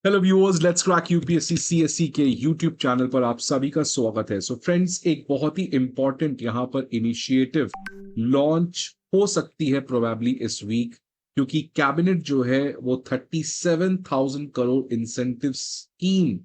Hello viewers, let's crack UPSC CSC के YouTube channel पर आप सभी का स्वागत है। सो फ्रेंड्स, एक बहुत ही इंपॉर्टेंट यहाँ पर इनिशिएटिव लॉन्च हो सकती है प्रोबेबली इस वीक, क्योंकि कैबिनेट जो है वो 37,000 करोड़ इंसेंटिव स्कीम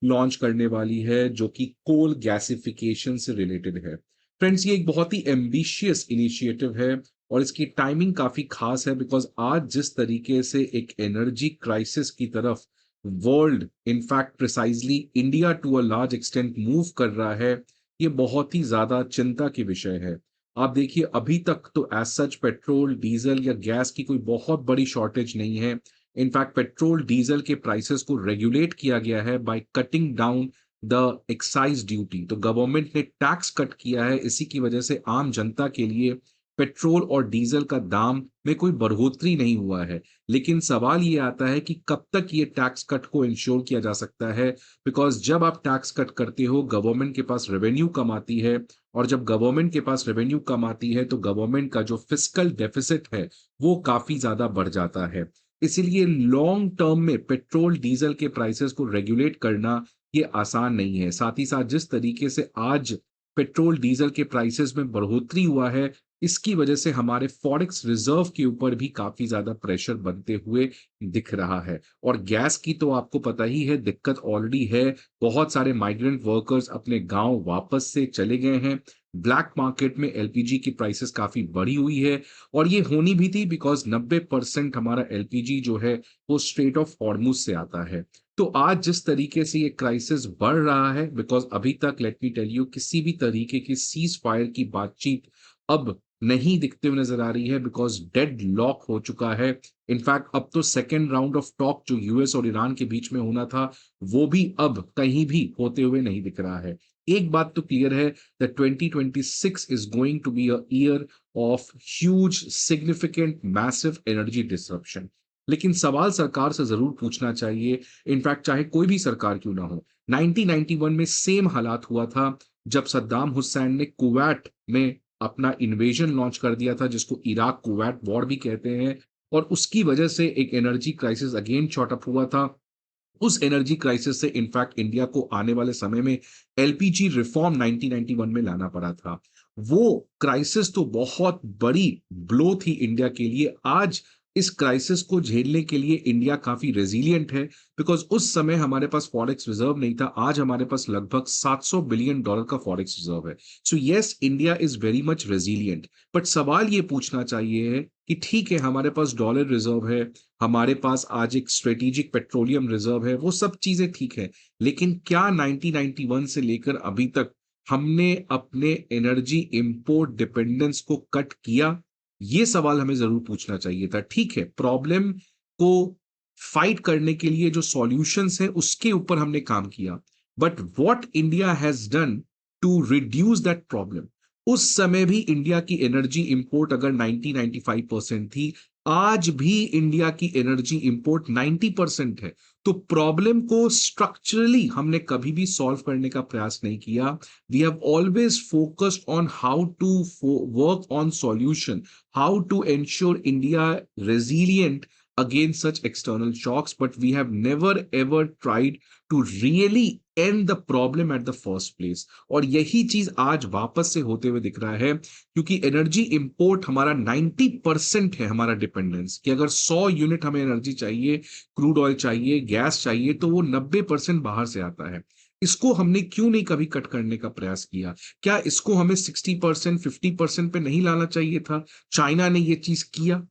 लॉन्च करने वाली है, जो कि कोल गैसिफिकेशन से रिलेटेड है। फ्रेंड्स, ये एक बहुत ही एम्बिशियस इनिशिएटिव है और इसकी टाइमिंग काफी खास है, बिकॉज आज जिस तरीके से एक एनर्जी क्राइसिस की तरफ world, in fact precisely India to a large extent move कर रहा है, ये बहुत ही ज्यादा चिंता की विषय है। आप देखिए, अभी तक तो एज सच पेट्रोल, डीजल या गैस की कोई बहुत बड़ी शॉर्टेज नहीं है। इनफैक्ट पेट्रोल डीजल के प्राइसेस को रेगुलेट किया गया है by cutting down the excise duty. तो गवर्नमेंट ने टैक्स कट किया है, इसी की वजह से आम जनता के लिए पेट्रोल और डीजल का दाम में कोई बढ़ोतरी नहीं हुआ है। लेकिन सवाल ये आता है कि कब तक ये टैक्स कट को इंश्योर किया जा सकता है, बिकॉज जब आप टैक्स कट करते हो, गवर्नमेंट के पास रेवेन्यू कम आती है, और जब गवर्नमेंट के पास रेवेन्यू कम आती है तो गवर्नमेंट का जो फिस्कल डेफिसिट है वो काफी ज्यादा बढ़ जाता है। इसीलिए लॉन्ग टर्म में पेट्रोल डीजल के प्राइसेस को रेगुलेट करना ये आसान नहीं है। साथ ही साथ जिस तरीके से आज पेट्रोल डीजल के प्राइसेस में बढ़ोतरी हुआ है, इसकी वजह से हमारे फॉरेक्स रिजर्व के ऊपर भी काफी ज्यादा प्रेशर बनते हुए दिख रहा है। और गैस की तो आपको पता ही है, दिक्कत ऑलरेडी है। बहुत सारे माइग्रेंट वर्कर्स अपने गांव वापस से चले गए हैं। ब्लैक मार्केट में एलपीजी की प्राइसेस काफी बढ़ी हुई है, और ये होनी भी थी, बिकॉज 90% हमारा एलपीजी जो है वो स्ट्रेट ऑफ हॉर्मुज से आता है। तो आज जिस तरीके से ये क्राइसिस बढ़ रहा है, बिकॉज अभी तक लेट मी टेल यू, किसी भी तरीके की सीज फायर की बातचीत अब नहीं दिखते हुए नजर आ रही है, बिकॉज डेड लॉक हो चुका है। इनफैक्ट अब तो सेकेंड राउंड ऑफ टॉक जो यूएस और ईरान के बीच में होना था, वो भी अब कहीं भी होते हुए नहीं दिख रहा है। एक बात तो क्लियर है, that 2026 is going to be a year of huge, significant, massive energy disruption। लेकिन सवाल सरकार से जरूर पूछना चाहिए, इनफैक्ट चाहे कोई भी सरकार क्यों ना हो। 1991 में सेम हालात हुआ था, जब सद्दाम हुसैन ने कुवैत में अपना इन्वेजन लॉन्च कर दिया था, जिसको इराक कुवैत वॉर भी कहते हैं, और उसकी वजह से एक energy crisis again shot up हुआ था। उस एनर्जी क्राइसिस से इनफैक्ट इंडिया को आने वाले समय में एलपीजी रिफॉर्म 1991 में लाना पड़ा था। वो क्राइसिस तो बहुत बड़ी ब्लो थी इंडिया के लिए। आज इस क्राइसिस को झेलने के लिए इंडिया काफी रेजिलिएंट है, बिकॉज उस समय हमारे पास फॉरेक्स रिजर्व नहीं था। आज हमारे पास लगभग $700 बिलियन का फॉरेक्स रिजर्व है। So yes, India is very much resilient. But सवाल ये पूछना चाहिए है कि ठीक है, हमारे पास डॉलर रिजर्व है, हमारे पास आज एक स्ट्रेटेजिक पेट्रोलियम रिजर्व है, वो सब चीजें ठीक है, लेकिन क्या 1991 से लेकर अभी तक हमने अपने एनर्जी इंपोर्ट डिपेंडेंस को कट किया? ये सवाल हमें जरूर पूछना चाहिए था। ठीक है, प्रॉब्लम को फाइट करने के लिए जो सॉल्यूशंस है उसके ऊपर हमने काम किया, but what India has done to reduce that problem? उस समय भी इंडिया की एनर्जी इंपोर्ट अगर 90-95% थी, आज भी इंडिया की एनर्जी इंपोर्ट 90% है। तो प्रॉब्लम को स्ट्रक्चरली हमने कभी भी सॉल्व करने का प्रयास नहीं किया। We have always focused on how to work on solution, how to ensure India resilient against such external shocks, but we have never ever tried to really end the problem at the first place। और यही चीज आज वापस से होते हुए दिख रहा है, क्योंकि एनर्जी इंपोर्ट हमारा 90% है, हमारा डिपेंडेंस, कि अगर 100 यूनिट हमें एनर्जी चाहिए, क्रूड ऑयल चाहिए, गैस चाहिए, तो वो 90% बाहर से आता है। इसको हमने क्यों नहीं कभी कट करने का प्रयास किया? क्या इसको हमें 60% 50% पे नहीं लाना चाहिए था? चाइना ने ये चीज किया।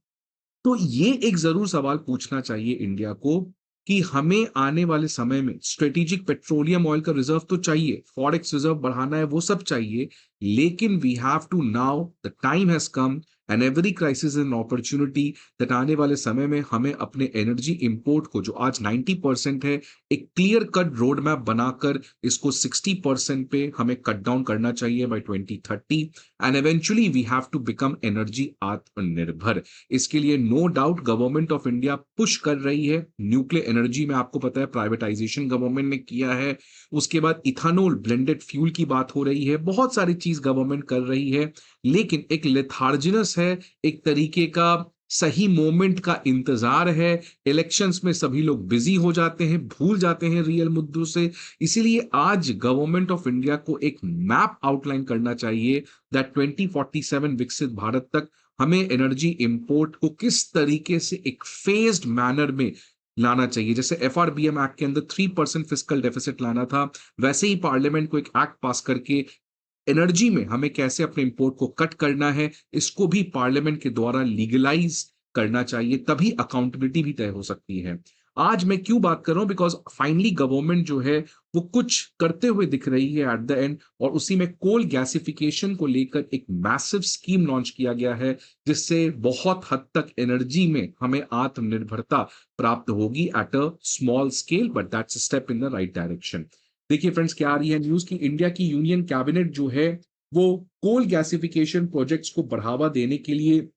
तो ये एक जरूर सवाल पूछना चाहिए इंडिया को, कि हमें आने वाले समय में स्ट्रेटेजिक पेट्रोलियम ऑयल का रिजर्व तो चाहिए, फॉरेक्स रिजर्व बढ़ाना है, वो सब चाहिए, लेकिन we have to now, the time has come, and every crisis an opportunity, that आने वाले समय में हमें अपने एनर्जी इंपोर्ट को, जो आज 90% है, एक क्लियर कट रोड मैप बनाकर इसको 60% पे हमें कट डाउन करना चाहिए by 2030, and eventually we have to become energy आत्मनिर्भर। इसके लिए no doubt government of India push कर रही है। न्यूक्लियर एनर्जी में आपको पता है प्राइवेटाइजेशन गवर्नमेंट ने किया है, उसके बाद इथानॉल ब्लेंडेड फ्यूल की बात हो रही है, बहुत सारी चीज गवर्नमेंट कर रही है, लेकिन एक लेथार्जिनस है, एक तरीके का सही मोमेंट का इंतजार है। इलेक्शंस में सभी लोग बिजी हो जाते हैं, भूल जाते हैं रियल मुद्दों से। इसीलिए आज गवर्नमेंट ऑफ इंडिया को एक मैप आउटलाइन करना चाहिए दैट 2047 विकसित भारत तक हमें एनर्जी इंपोर्ट को किस तरीके से एक फेज्ड मैनर में लाना चाहिए। जैसे एफआरबीएम एक्ट के अंदर 3% फिस्कल डेफिसिट लाना था, वैसे ही पार्लियामेंट को एक एक्ट पास करके एनर्जी में हमें कैसे अपने इंपोर्ट को कट करना है, इसको भी पार्लियामेंट के द्वारा लीगलाइज करना चाहिए, तभी अकाउंटेबिलिटी भी तय हो सकती है। आज मैं क्यों बात कर रहा हूं, बिकॉज फाइनली गवर्नमेंट जो है वो कुछ करते हुए दिख रही है एट द एंड, और उसी में कोल गैसिफिकेशन को लेकर एक मैसिव स्कीम लॉन्च किया गया है, जिससे बहुत हद तक एनर्जी में हमें आत्मनिर्भरता प्राप्त होगी at a small scale, but that's a step in the right direction. देखिए फ्रेंड्स, क्या आ रही है न्यूज की इंडिया की यूनियन कैबिनेट जो है वो कोल गैसिफिकेशन प्रोजेक्ट्स को बढ़ावा देने के लिए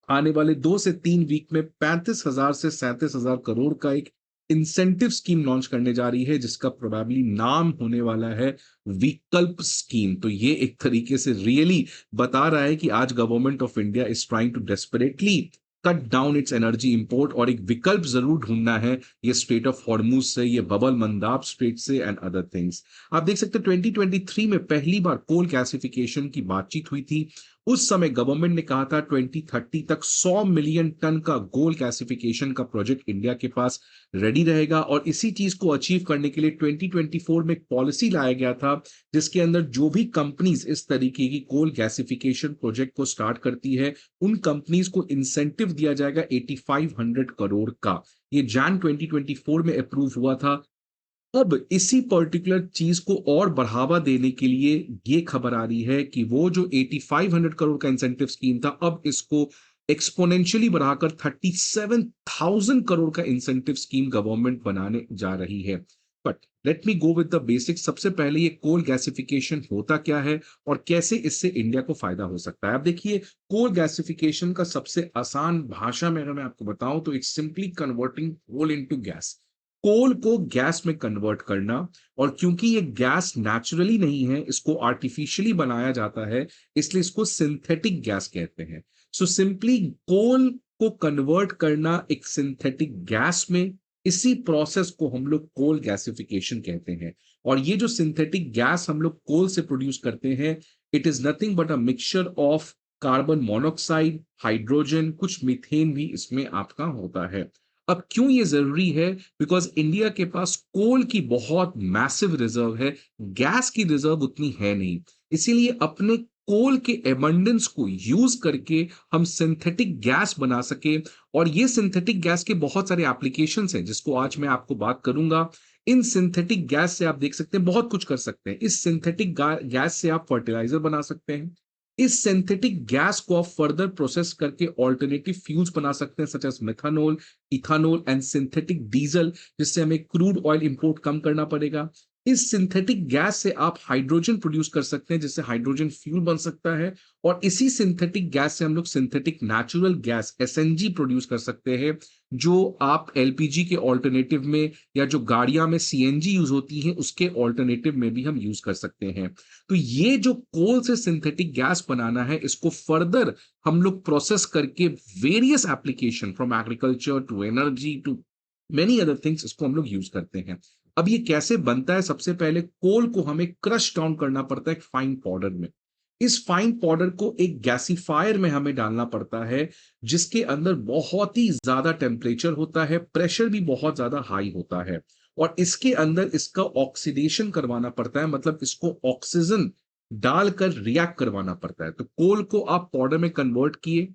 आने वाले 2 से 3 वीक में 35,000 से 37,000 करोड़ का एक इंसेंटिव स्कीम लॉन्च करने जा रही है, जिसका प्रोबेबली नाम होने वाला है विकल्प स्कीम। तो ये एक तरीके से रियली बता रहा है कि आज government of India is trying to desperately cut down its energy import, और एक विकल्प जरूर ढूंढना है ये स्ट्रेट ऑफ हॉर्मुज से, ये बबल मंदाब स्ट्रेट से एंड अदर थिंग्स। आप देख सकते हैं 2023 में पहली बार कोल गैसिफिकेशन की बातचीत हुई थी। उस समय गवर्नमेंट ने कहा था 2030 तक 100 मिलियन टन का कोल गैसिफिकेशन का प्रोजेक्ट इंडिया के पास रेडी रहेगा, और इसी चीज को अचीव करने के लिए 2024 में एक पॉलिसी लाया गया था, जिसके अंदर जो भी कंपनीज इस तरीके की कोल गैसिफिकेशन प्रोजेक्ट को स्टार्ट करती है, उन कंपनीज को इंसेंटिव दिया जाएगा 8500 करोड़ का। ये जैन 2024 में अप्रूव हुआ था। अब इसी पर्टिकुलर चीज को और बढ़ावा देने के लिए ये खबर आ रही है कि वो जो 8500 करोड़ का इंसेंटिव स्कीम था, अब इसको एक्सपोनेंशियली बढ़ाकर 37,000 करोड़ का इंसेंटिव स्कीम गवर्नमेंट बनाने जा रही है। But let me go with the basics. सबसे पहले ये कोल गैसिफिकेशन होता क्या है और कैसे इससे इंडिया को फायदा हो सकता है। अब देखिए, कोल गैसिफिकेशन का सबसे आसान भाषा में अगर मैं आपको बताऊं तो it's simply converting coal into gas. Coal को गैस में कन्वर्ट करना, और क्योंकि ये गैस नेचुरली नहीं है, इसको आर्टिफिशियली बनाया जाता है, इसलिए इसको सिंथेटिक गैस कहते हैं। सो सिंपली कोल को कन्वर्ट करना एक सिंथेटिक गैस में, इसी प्रोसेस को हम लोग कोल गैसिफिकेशन कहते हैं। और ये जो सिंथेटिक गैस हम लोग कोल से प्रोड्यूस करते हैं, it is nothing but a mixture of carbon monoxide, hydrogen, कुछ मीथेन भी इसमें आपका होता है। अब क्यों ये जरूरी है? बिकॉज इंडिया के पास कोल की बहुत मैसिव रिजर्व है, गैस की रिजर्व उतनी है नहीं। इसीलिए अपने कोल के एबंडेंस को यूज करके हम सिंथेटिक गैस बना सके, और ये सिंथेटिक गैस के बहुत सारे एप्लीकेशंस हैं, जिसको आज मैं आपको बात करूंगा। इन सिंथेटिक गैस से आप देख सकते हैं बहुत कुछ कर सकते हैं। इस सिंथेटिक गैस से आप फर्टिलाइजर बना सकते हैं। इस सिंथेटिक गैस को आप फर्दर प्रोसेस करके ऑल्टरनेटिव फ्यूल्स बना सकते हैं, such as methanol, ethanol and synthetic diesel, जिससे हमें क्रूड ऑयल इंपोर्ट कम करना पड़ेगा। इस सिंथेटिक गैस से आप हाइड्रोजन प्रोड्यूस कर सकते हैं, जिससे हाइड्रोजन फ्यूल बन सकता है, और इसी सिंथेटिक गैस से हम लोग synthetic natural gas SNG produce कर सकते हैं, जो आप एलपीजी के ऑल्टरनेटिव में, या जो गाड़ियां में सीएनजी यूज होती है उसके ऑल्टरनेटिव में भी हम यूज कर सकते हैं। तो ये जो कोल से सिंथेटिक गैस बनाना है, इसको फर्दर हम लोग प्रोसेस करके various application from agriculture to energy to many other things, इसको हम लोग यूज करते हैं। अब ये कैसे बनता है? सबसे पहले कोल को हमें क्रश डाउन करना पड़ता है एक फाइन पाउडर में। इस फाइन पाउडर को एक गैसीफायर में हमें डालना पड़ता है, जिसके अंदर बहुत ही ज्यादा टेम्परेचर होता है, प्रेशर भी बहुत ज्यादा हाई होता है, और इसके अंदर इसका ऑक्सीडेशन करवाना पड़ता है, मतलब इसको ऑक्सीजन डालकर रिएक्ट करवाना पड़ता है। तो कोल को आप पाउडर में कन्वर्ट किए,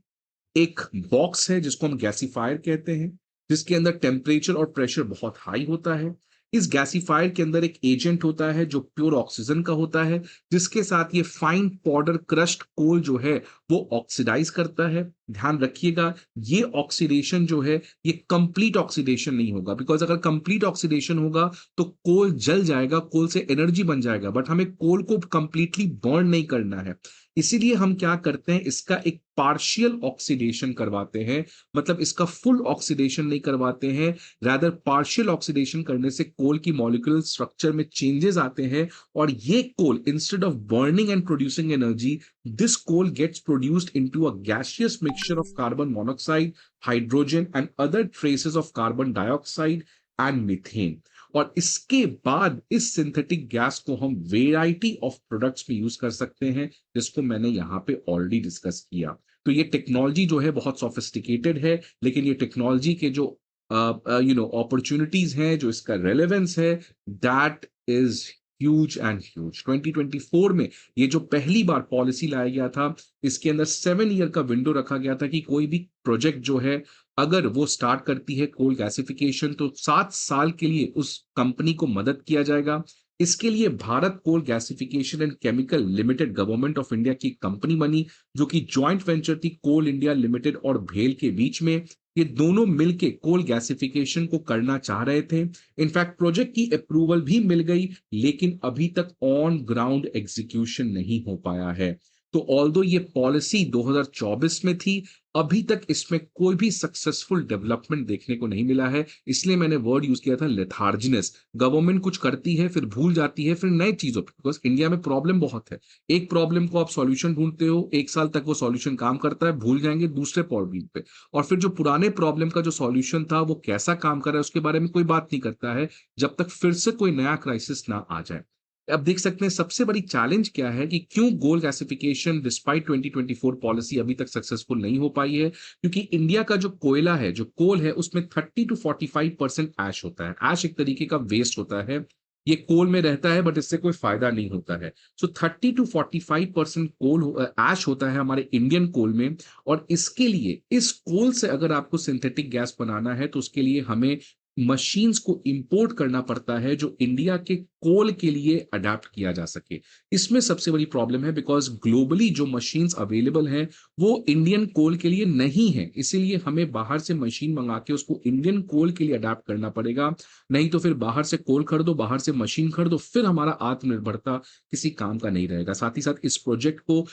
एक बॉक्स है जिसको हम गैसीफायर कहते हैं, जिसके अंदर टेम्परेचर और प्रेशर बहुत हाई होता है। इस गैसीफायर के अंदर एक एजेंट होता है जो प्योर ऑक्सीजन का होता है, जिसके साथ ये फाइन पाउडर क्रश्ड कोल जो है वो ऑक्सीडाइज करता है। ध्यान रखिएगा, ये ऑक्सीडेशन जो है ये कंप्लीट ऑक्सीडेशन नहीं होगा, बिकॉज अगर कंप्लीट ऑक्सीडेशन होगा तो कोल जल जाएगा, कोल से एनर्जी बन जाएगा, बट हमें कोल को कंप्लीटली बर्न नहीं करना है। इसीलिए हम क्या करते हैं, इसका एक पार्शियल ऑक्सीडेशन करवाते हैं, मतलब इसका फुल ऑक्सीडेशन नहीं करवाते हैं, रादर पार्शियल ऑक्सीडेशन करने से कोल की मॉलिक्यूलर स्ट्रक्चर में चेंजेस आते हैं, और ये coal instead of burning and producing energy, this coal gets produced into a gaseous mixture mixture of carbon monoxide, hydrogen and other traces of carbon dioxide and methane. और इसके बाद इस synthetic gas को हम वेराइटी ऑफ प्रोडक्ट्स में use कर सकते हैं, जिसको मैंने यहाँ पे ऑलरेडी डिस्कस किया। तो ये टेक्नोलॉजी जो है बहुत सोफिस्टिकेटेड है, लेकिन ये टेक्नोलॉजी के जो अपॉर्चुनिटीज हैं, जो इसका रेलेवेंस है, that is huge and huge. 2024 में ये जो पहली बार पॉलिसी लाया गया था, इसके अंदर 7 ईयर का विंडो रखा गया था कि कोई भी प्रोजेक्ट जो है अगर वो स्टार्ट करती है कोल गैसिफिकेशन, तो 7 साल के लिए उस कंपनी को मदद किया जाएगा। इसके लिए Bharat coal gasification and chemical limited government of India की कंपनी बनी, जो कि जॉइंट वेंचर थी कोल इंडिया लिमिटेड और भेल के बीच में। ये दोनों मिलके कोल गैसिफिकेशन को करना चाह रहे थे। इनफैक्ट प्रोजेक्ट की अप्रूवल भी मिल गई, लेकिन अभी तक ऑन ग्राउंड एग्जीक्यूशन नहीं हो पाया है। तो ऑल्दो ये पॉलिसी 2024 में थी, अभी तक इसमें कोई भी सक्सेसफुल डेवलपमेंट देखने को नहीं मिला है। इसलिए मैंने वर्ड यूज किया था लेथार्जिनस। गवर्नमेंट कुछ करती है, फिर भूल जाती है, फिर नई चीजों पर, बिकॉज इंडिया में प्रॉब्लम बहुत है। एक प्रॉब्लम को आप सॉल्यूशन ढूंढते हो, 1 साल तक वो सॉल्यूशन काम करता है, भूल जाएंगे दूसरे प्रॉब्लम पे, और फिर जो पुराने प्रॉब्लम का जो सॉल्यूशन था वो कैसा काम कर रहा है उसके बारे में कोई बात नहीं करता है, जब तक फिर से कोई नया क्राइसिस ना आ जाए। अब देख सकते हैं सबसे बड़ी चैलेंज क्या है कि क्यों गोल गैसिफिकेशन डिस्पाइट 2024 पॉलिसी अभी तक सक्सेसफुल नहीं हो पाई है। क्योंकि इंडिया का जो कोयला है, जो कोल है, उसमें 30 to 45% ऐश होता है। ऐश एक तरीके का वेस्ट होता है, ये कोल में रहता है, बट इससे कोई फायदा नहीं होता है। सो 30 to 45% कोल ऐश होता है हमारे इंडियन कोल में। और इसके लिए, इस कोल से अगर आपको सिंथेटिक गैस बनाना है, तो उसके लिए हमें मशीन्स को इंपोर्ट करना पड़ता है जो इंडिया के कोल के लिए अडेप्ट किया जा सके। इसमें सबसे बड़ी प्रॉब्लम है, बिकॉज ग्लोबली जो मशीन्स अवेलेबल हैं वो इंडियन कोल के लिए नहीं है। इसीलिए हमें बाहर से मशीन मंगा के उसको इंडियन कोल के लिए अडेप्ट करना पड़ेगा। नहीं तो फिर बाहर से कोल खरीदो, बाहर से मशीन खरीदो, फिर हमारा आत्मनिर्भरता किसी काम का नहीं रहेगा। साथ ही साथ इस प्रोजेक्ट को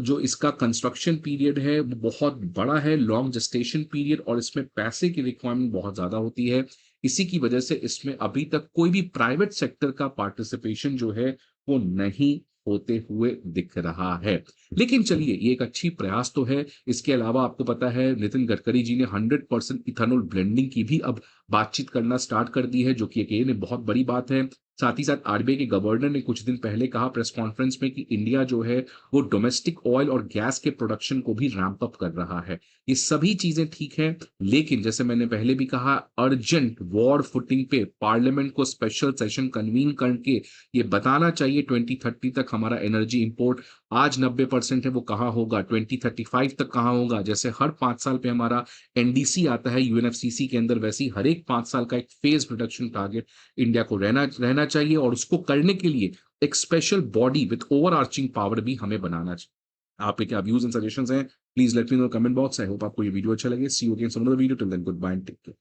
जो इसका कंस्ट्रक्शन पीरियड है वो बहुत बड़ा है, लॉन्ग जेस्टेशन पीरियड, और इसमें पैसे की रिक्वायरमेंट बहुत ज्यादा होती है। इसी की वजह से इसमें अभी तक कोई भी प्राइवेट सेक्टर का पार्टिसिपेशन जो है वो नहीं होते हुए दिख रहा है। लेकिन चलिए, ये एक अच्छी प्रयास तो है। इसके अलावा आपको पता है नितिन गडकरी जी ने 100% इथेनॉल ब्लेंडिंग की भी अब बातचीत करना स्टार्ट कर दी है, जो कि एक बहुत बड़ी बात है। साथ ही साथ आरबीआई के गवर्नर ने कुछ दिन पहले कहा प्रेस कॉन्फ्रेंस में कि इंडिया जो है वो डोमेस्टिक ऑयल और गैस के प्रोडक्शन को भी रैंप अप कर रहा है। ये सभी चीजें ठीक है, लेकिन जैसे मैंने पहले भी कहा, अर्जेंट वॉर फुटिंग पे पार्लियामेंट को स्पेशल सेशन कन्वीन करके ये बताना चाहिए 2030 तक हमारा एनर्जी इंपोर्ट आज 90% है, वो कहाँ होगा 2035 तक, कहाँ होगा। जैसे हर 5 साल पे हमारा एनडीसी आता है यूएनएफसीसी के अंदर, वैसे ही हर एक 5 साल का एक फेज रिडक्शन टारगेट इंडिया को रहना चाहिए। और उसको करने के लिए एक special body with over arching power भी हमें बनाना चाहिए। आपके क्या व्यूज एंड सजेशंस हैं, please let me know comment box. I hope आपको ये वीडियो अच्छा लगे। See you again some other video, till then goodbye and take care.